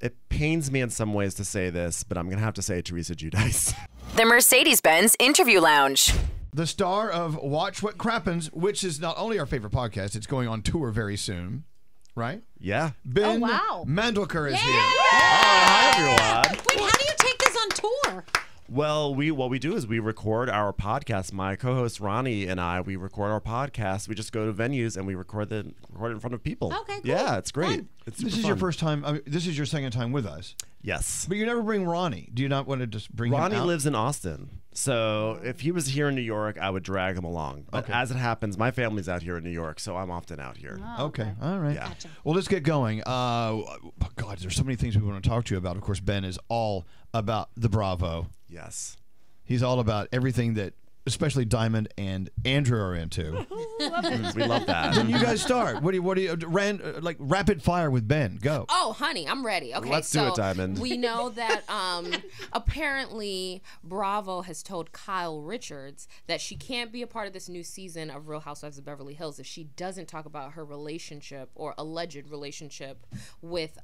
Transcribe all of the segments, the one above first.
it pains me in some ways to say this, but I'm going to have to say Teresa Giudice. The Mercedes-Benz Interview Lounge. The star of Watch What Crappens, which is not only our favorite podcast, it's going on tour very soon, right? Yeah. Ben Mandelker is here. Hi, everyone. Wait, how do you take this on tour? Well, what we do is we record our podcast. My co-host Ronnie and I, we record our podcast. We just go to venues and we record it in front of people. Okay, cool. Yeah, it's great. Fun. It's This is your first time. I mean, this is your second time with us. Yes. But you never bring Ronnie. Do you not want to just bring him out? Ronnie lives in Austin. So if he was here in New York, I would drag him along. But as it happens, my family's out here in New York, so I'm often out here. Oh, okay. All right. Yeah. Gotcha. Well, let's get going. God, there's so many things we want to talk to you about. Of course, Ben is all about the Bravo. Yes. He's all about everything that especially Diamond and Andrew are into. We love that. Then you guys start. What do you like rapid fire with Ben? Go. Oh, honey, I'm ready. Okay, Let's do it, Diamond. We know that apparently Bravo has told Kyle Richards that she can't be a part of this new season of Real Housewives of Beverly Hills if she doesn't talk about her relationship or alleged relationship with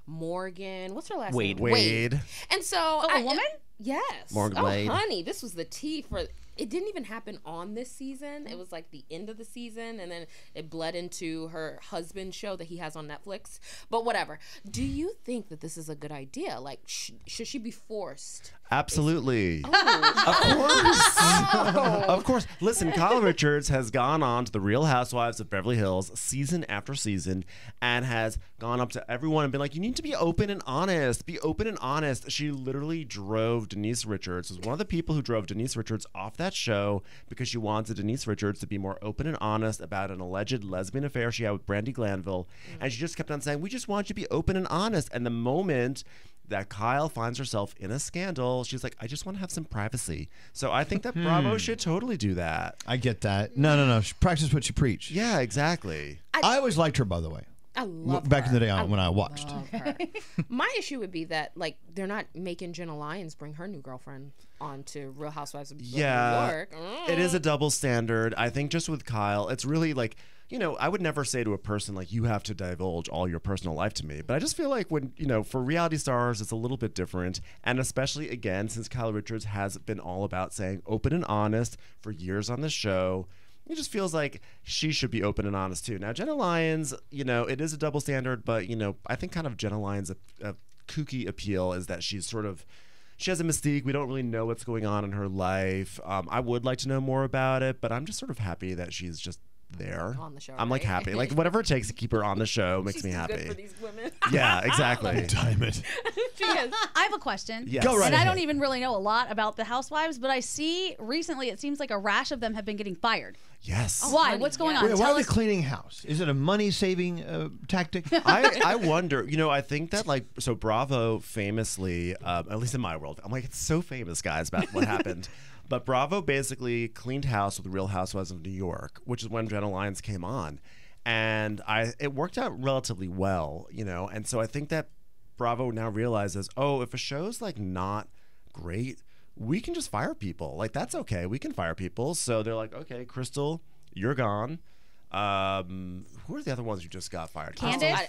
Morgan. What's her last name? Wade. And so a woman? Yes. Morgan Wade. Honey, this was the tea for. It didn't even happen on this season. It was like the end of the season, and then it bled into her husband's show that he has on Netflix. But whatever. Do you think that this is a good idea? Like, should she be forced? Absolutely. Oh. Of course. Listen, Kyle Richards has gone on to the Real Housewives of Beverly Hills season after season and has gone up to everyone and been like, you need to be open and honest. Be open and honest. She literally drove Denise Richards, was one of the people who drove Denise Richards off that show because she wanted Denise Richards to be more open and honest about an alleged lesbian affair she had with Brandi Glanville. And she just kept on saying, we just want you to be open and honest. And the moment that Kyle finds herself in a scandal, she's like, I just want to have some privacy. So I think that Bravo should totally do that. I get that. No. Practice what you preach. Yeah, exactly. I always liked her, by the way. I love back her. in the day when I watched. Love her. My issue would be that like they're not making Jenna Lyons bring her new girlfriend onto Real Housewives of New York. It is a double standard. I think just with Kyle, it's really like, you know, I would never say to a person like, you have to divulge all your personal life to me. But I just feel like when, you know, for reality stars, it's a little bit different. And especially, again, since Kyle Richards has been all about saying open and honest for years on the show, it just feels like she should be open and honest too. Now, Jenna Lyons, you know, it is a double standard, but, you know, I think kind of Jenna Lyons' kooky appeal is that she's sort of, she has a mystique. We don't really know what's going on in her life. I would like to know more about it, but I'm just sort of happy that she's just there on the show. I'm like happy, like whatever it takes to keep her on the show makes me happy. Good for these women. Yeah, exactly. Diamond. I have a question. Yes. Go right And I ahead. don't even really know a lot about the Housewives, but I see recently it seems like a rash of them have been getting fired. Yes. Why? honey, What's going yeah. on? Wait, why Tell are they us. cleaning house? Is it a money-saving tactic? I wonder, you know, I think that like, so Bravo famously, at least in my world, I'm like, it's so famous, guys, about what happened. But Bravo basically cleaned house with the Real Housewives of New York, which is when Jenna Lyons came on. And it worked out relatively well, you know. And so I think that Bravo now realizes, oh, if a show's like not great, we can just fire people. Like, that's okay. We can fire people. So they're like, okay, Crystal, you're gone. Who are the other ones who just got fired? Candace?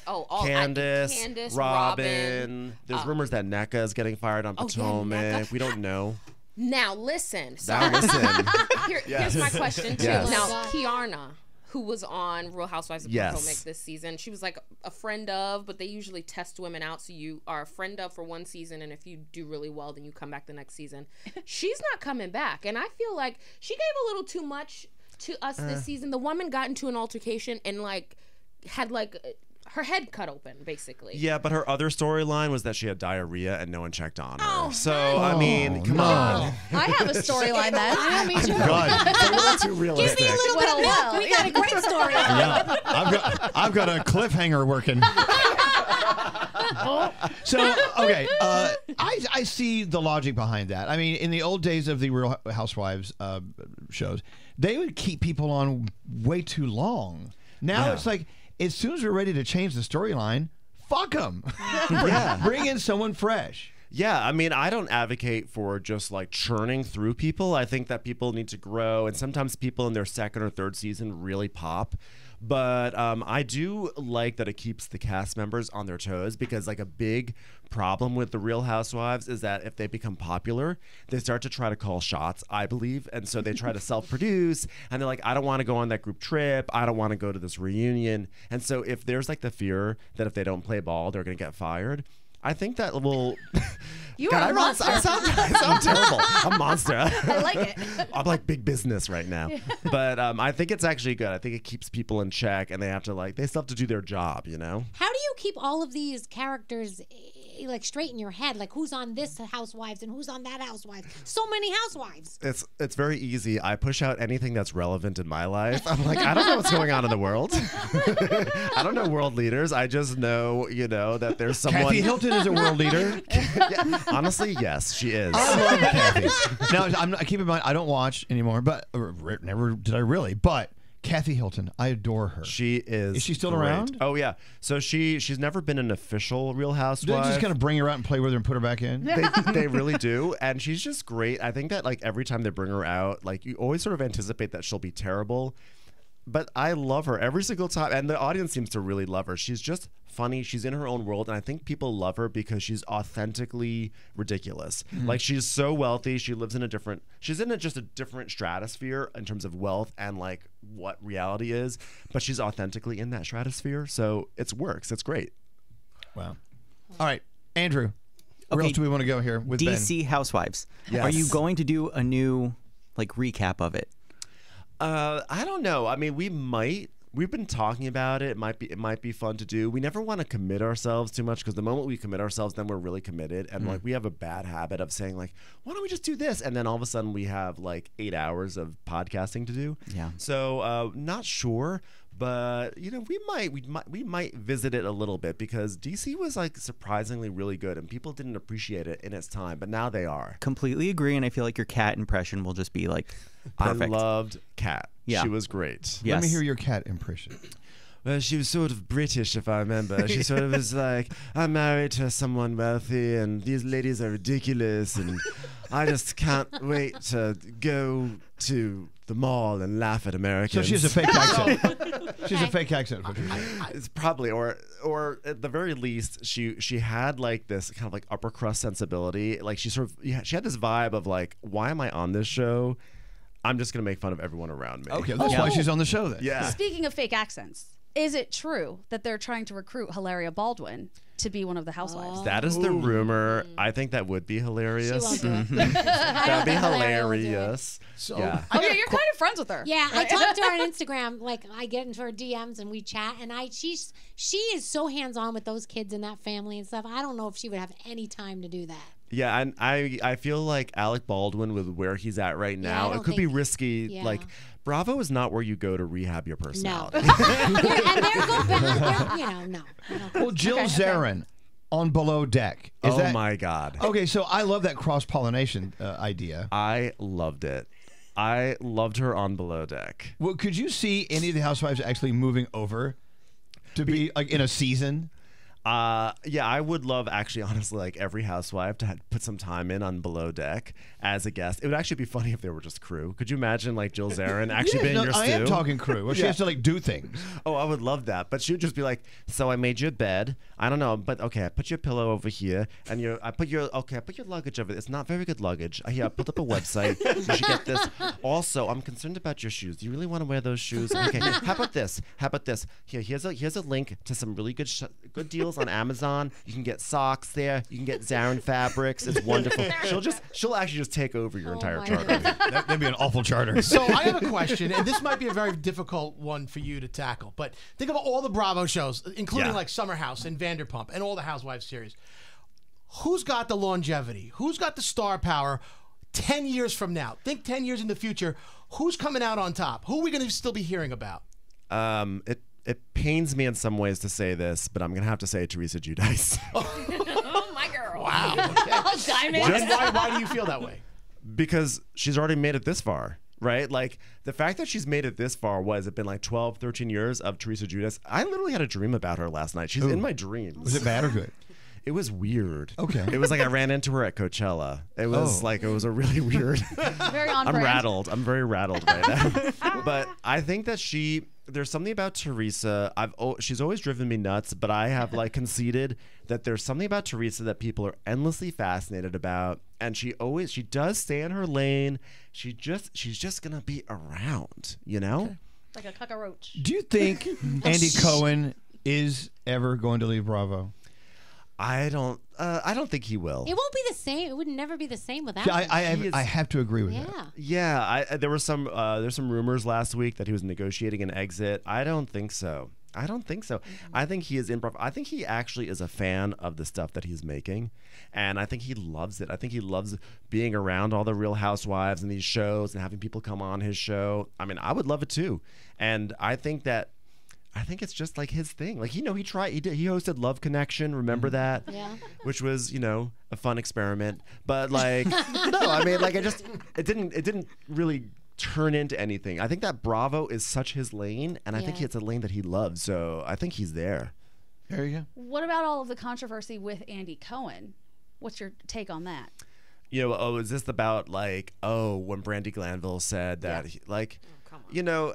Candace, Robin. There's rumors that NECA is getting fired on Potomac. NECA. We don't know. Now listen. So Now listen. here's my question too. Yes. Now Kiarna, who was on Real Housewives of Yes. Potomac this season, she was like a friend of, but they usually test women out, so you are a friend of for one season, and if you do really well, then you come back the next season. She's not coming back, and I feel like she gave a little too much to us this season. The woman got into an altercation and like had like her head cut open, basically. Yeah, but her other storyline was that she had diarrhea and no one checked on her. Oh, so, I mean, come on. I have a storyline then. I know, me too. God. It's a little too realistic. Give me a little bit of milk. We got a great story. Yeah, I've got a cliffhanger working. So, okay, I see the logic behind that. I mean, in the old days of the Real Housewives shows, they would keep people on way too long. Now it's like, as soon as we're ready to change the storyline, fuck them. Bring in someone fresh. Yeah, I mean, I don't advocate for just like churning through people. I think that people need to grow, and sometimes people in their second or third season really pop. But I do like that it keeps the cast members on their toes, because like a big problem with the Real Housewives is that if they become popular, they start to try to call shots, I believe. And so they try to self-produce, and they're like, I don't want to go on that group trip. I don't want to go to this reunion. And so if there's like the fear that if they don't play ball, they're going to get fired, I think that will... You are a monster. I sound terrible. I'm a monster. I like it. I'm like big business right now. But I think it's actually good. I think it keeps people in check, and they still have to do their job, you know? How do you keep all of these characters like straight in your head? Like who's on this Housewives and who's on that Housewives? So many Housewives. It's very easy. I push out anything that's relevant in my life. I'm like, I don't know what's going on in the world. I don't know world leaders. I just know, that there's someone. Kathy Hilton is a world leader. Yeah, honestly, yes, she is. I love Kathy. Now, keep in mind, I don't watch anymore, but never did I really. But Kathy Hilton, I adore her. She is. Is she still great. around? Oh yeah. So she's never been an official Real Housewife. They just kind of bring her out and play with her and put her back in. They really do, and she's just great. I think that like every time they bring her out, like you always sort of anticipate that she'll be terrible. But I love her every single time, and the audience seems to really love her. She's just funny. She's in her own world, and I think people love her because she's authentically ridiculous. Like, she's so wealthy. She's in just a different stratosphere in terms of wealth and like what reality is, but she's authentically in that stratosphere. So it works. It's great. Wow. All right, Andrew. Where else do we want to go here with DC Ben? Housewives. Yes. Are you going to do a new recap of it? I don't know. I mean, we might. We've been talking about it. It might be fun to do. We never want to commit ourselves too much, because the moment we commit ourselves, then we're really committed. And like we have a bad habit of saying like, why don't we just do this? And then all of a sudden we have like 8 hours of podcasting to do. Yeah. So not sure. But we might visit it a little bit, because DC was like surprisingly really good, and people didn't appreciate it in its time, but now they are. Completely agree, and I feel like your cat impression will just be like perfect. I loved Kat. Yeah. She was great. Yes. Let me hear your cat impression. Well, she was sort of British, if I remember. She sort of was like, I'm married to someone wealthy, and these ladies are ridiculous, and I just can't wait to go to the mall and laugh at Americans. So she has a fake accent. She's a fake accent. Is what you're saying. It's probably, or at the very least, she had like this kind of like upper crust sensibility. Like she had this vibe of like, why am I on this show? I'm just gonna make fun of everyone around me. Okay, that's why she's on the show then. Yeah. Speaking of fake accents, is it true that they're trying to recruit Hilaria Baldwin to be one of the Housewives? That is the rumor. I think that would be hilarious. She won't do it. That'd be Hilaria will do it. hilarious. So Yeah. Oh yeah, you're kind of friends with her. Yeah, I talked to her on Instagram. Like, I get into her DMs and we chat, and she is so hands on with those kids and that family and stuff. I don't know if she would have any time to do that. Yeah, and I feel like Alec Baldwin, with where he's at right now, I it could be think- risky. yeah. Like, Bravo is not where you go to rehab your No. personality. And they're go back. No. I don't think Well, Jill Zarin on Below Deck. Oh my God. Okay, so I love that cross-pollination idea. I loved it. I loved her on Below Deck. Well, could you see any of the Housewives actually moving over to be like in a season? Yeah, I would love, actually, honestly, like every housewife to put some time in on Below Deck as a guest. It would actually be funny if they were just crew. Could you imagine like Jill Zarin actually being your stew? I am talking crew. Well, she has to like do things. Oh, I would love that. But she would just be like, so I made you a bed. I don't know, but okay, I put your pillow over here, and I put your luggage over there. It's not very good luggage. Here, I put up a website. You should get this. Also, I'm concerned about your shoes. Do you really want to wear those shoes? Okay, how about this? How about this? Here's a link to some really good deals on Amazon. You can get socks there. You can get Zarin fabrics. It's wonderful. She'll actually just take over your entire my charter. That'd be an awful charter. So I have a question, and this might be a very difficult one for you to tackle. But think of all the Bravo shows, including Yeah. like Summer House and Vanderpump and all the Housewives series. Who's got the longevity? Who's got the star power 10 years from now? Think 10 years in the future. Who's coming out on top? Who are we going to still be hearing about? It pains me in some ways to say this, but I'm gonna have to say Teresa Giudice. Oh my girl. Wow. Diamond. Why do you feel that way? Because she's already made it this far, right? Like, the fact that she's made it this far, it's been like 12, 13 years of Teresa Giudice. I literally had a dream about her last night. She's in my dreams. Was it bad or good? It was weird. Okay. It was like I ran into her at Coachella. It was it was a really weird. Very on I'm brand. rattled. I'm very rattled right now. But I think that she there's something about Teresa. She's always driven me nuts, but I have like conceded that there's something about Teresa that people are endlessly fascinated about, and she does stay in her lane. She's just gonna be around, you know? Like a cockroach. Do you think Andy Cohen is ever going to leave Bravo? I don't think he will. It won't be the same. It would never be the same without Yeah, him. I have to agree with Yeah. that. Yeah, there's some rumors last week that he was negotiating an exit. I don't think so. I think he is improv. I think he actually is a fan of the stuff that he's making, and I think he loves it. I think he loves being around all the Real Housewives and these shows and having people come on his show. I mean, I would love it too, and I think it's just like his thing. Like, he hosted Love Connection. Remember that? Yeah. Which was, a fun experiment. But like, no, I mean, like, it didn't really turn into anything. I think that Bravo is such his lane, and I think it's a lane that he loves. So I think he's there. There you go. What about all of the controversy with Andy Cohen? What's your take on that? Is this about like, when Brandi Glanville said that,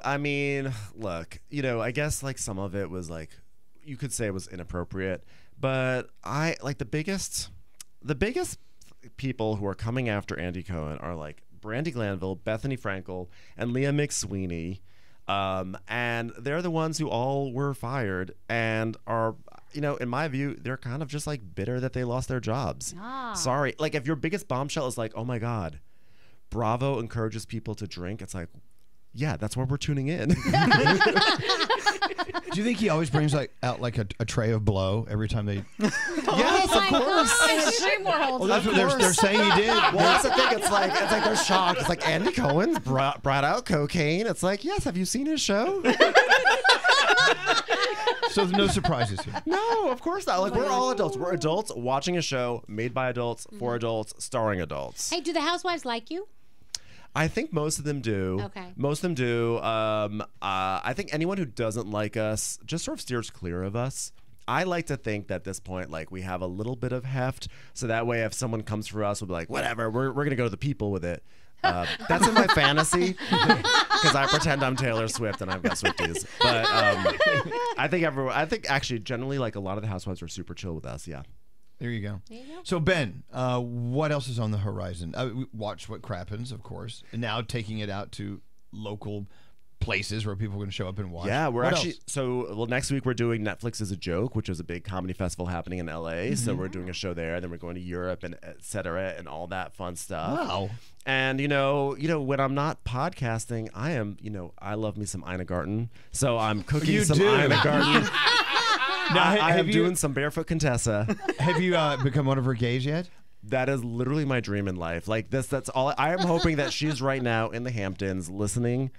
I mean, look, I guess like some of it was like, you could say it was inappropriate, but I like the biggest people who are coming after Andy Cohen are like Brandi Glanville, Bethany Frankel, and Leah McSweeney. And they're the ones who all were fired and are, in my view, they're kind of just like bitter that they lost their jobs. Sorry. Like, if your biggest bombshell is like, oh my God, Bravo encourages people to drink, it's like, yeah, that's why we're tuning in. Do you think he always brings out a tray of blow every time they? Yes, of course. Well, that's what they're saying he did. Well, that's the thing. It's like they're shocked. It's like Andy Cohen's brought out cocaine. It's like, yes, have you seen his show? So no surprises here. No, of course not. Like, we're all adults. We're adults watching a show made by adults for adults, starring adults. Hey, do the housewives like you? I think most of them do. Okay. Most of them do. I think anyone who doesn't like us just sort of steers clear of us. I like to think that at this point, like, we have a little bit of heft, so that way if someone comes for us, we'll be like, whatever, we're going to go to the people with it. That's in my fantasy, because I pretend I'm Taylor Swift and I've got Swifties. But I think actually generally, like, a lot of the housewives are super chill with us, yeah. There you go. So, Ben, what else is on the horizon? We watched what Crappens, of course, and now taking it out to local places where people are going to show up and watch. Yeah, we're what actually else? next week we're doing Netflix is a Joke, which is a big comedy festival happening in LA. So we're doing a show there, then we're going to Europe and et cetera and all that fun stuff. Wow. And when I'm not podcasting, I am, I love me some Ina Garten. So I'm cooking some Ina Garten. Now, I am doing some Barefoot Contessa. Have you become one of her gays yet? That is literally my dream in life. Like this, that's all. I am hoping that she's right now in the Hamptons listening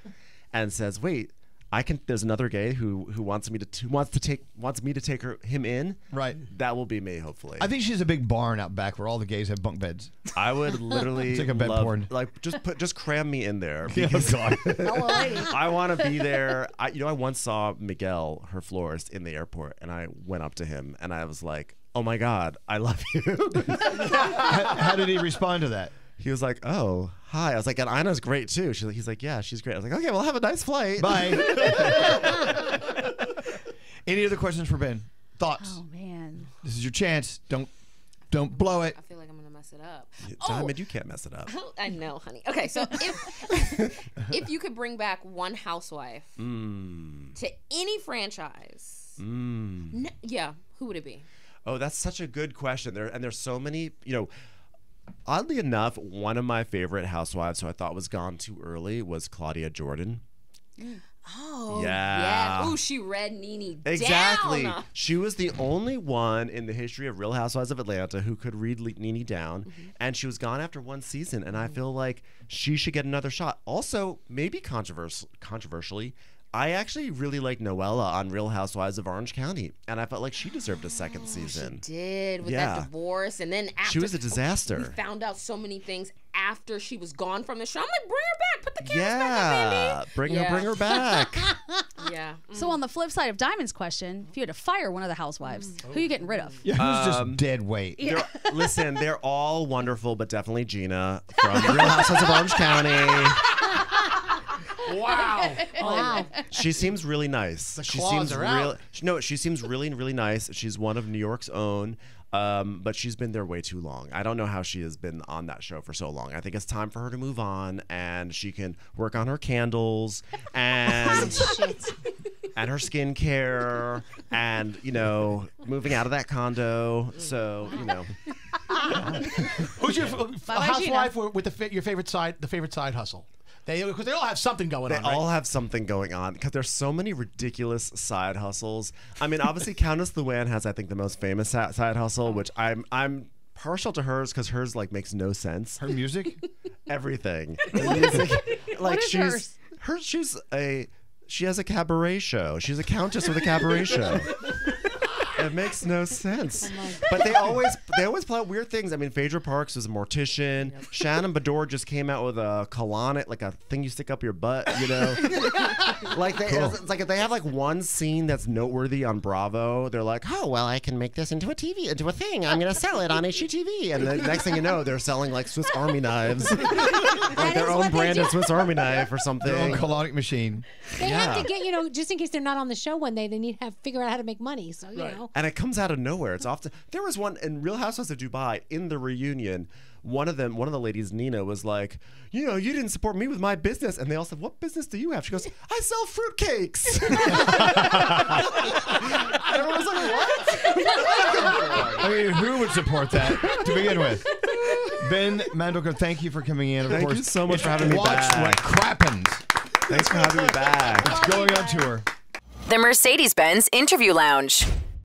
and says, wait, there's another gay who wants me to take him in. Right. That will be me, hopefully. I think she's a big barn out back where all the gays have bunk beds. I would literally It's like a bed porn. Like, just cram me in there. Yeah, Because God. I want to be there. I once saw Miguel, her florist, in the airport, and I went up to him and I was like, oh my God, I love you. How did he respond to that? He was like, oh, hi. I was like, and Ina's great too. He's like, yeah, she's great. I was like, okay, well, have a nice flight. Bye. Any other questions for Ben? Thoughts? Oh man, This is your chance. Don't blow it. I feel like I'm gonna mess it up. Diamond, you can't mess it up. I know, honey. Okay, so if you could bring back one housewife to any franchise, who would it be? Oh, that's such a good question. There's so many, oddly enough, one of my favorite housewives who I thought was gone too early was Claudia Jordan. Oh, yeah. Oh, she read Nene Exactly. down. She was the only one in the history of Real Housewives of Atlanta who could read Nene down, and she was gone after one season, and I feel like she should get another shot. Also, maybe controversially, I actually really like Noella on Real Housewives of Orange County, and I felt like she deserved a second season. She did, with that divorce, and then after she was a disaster. We found out so many things after she was gone from the show. I'm like, bring her back, put the cameras back up, baby. Bring her back. Yeah. So on the flip side of Diamond's question, if you had to fire one of the housewives, who are you getting rid of? Yeah, who's just dead weight? Listen, they're all wonderful, but definitely Gina from Real Housewives of Orange County. Wow. Wow. She seems really nice. She claws seems are out. No, she seems really, really nice. She's one of New York's own. But she's been there way too long. I don't know how she has been on that show for so long. I think it's time for her to move on, and she can work on her candles and and her skincare, and moving out of that condo. So Who's your Bye-bye, housewife with your favorite side hustle? Because they all have something going on. They all have something going on because there's so many ridiculous side hustles. I mean, obviously, Countess Luann has, I think, the most famous side hustle, which I'm partial to hers because hers makes no sense. Her music, everything. Her music, What is she has a cabaret show. She's a countess with a cabaret show. It makes no sense. But they always play out weird things. I mean, Phaedra Parks was a mortician. Shannon Bedore just came out with a colonic, like a thing you stick up your butt, It's like if they have one scene that's noteworthy on Bravo, they're like, oh, well, I can make this into a thing. I'm going to sell it on HGTV. And the next thing you know, they're selling Swiss Army knives. Their own branded Swiss Army knife or something. their own colonic machine. They have to get, just in case they're not on the show one day, they need to figure out how to make money. So, you know. And it comes out of nowhere. It's often there was one in Real Housewives of Dubai in the reunion. One of the ladies, Nina, was like, you didn't support me with my business, and they all said, what business do you have? She goes, I sell fruitcakes. Everyone was like, what? I mean, who would support that to begin with? Ben Mandelker, thank you for coming in. Of Thank course, you so much for having me back. Watch what Crappens. Thanks for having me back. It's going on tour. The Mercedes-Benz Interview Lounge.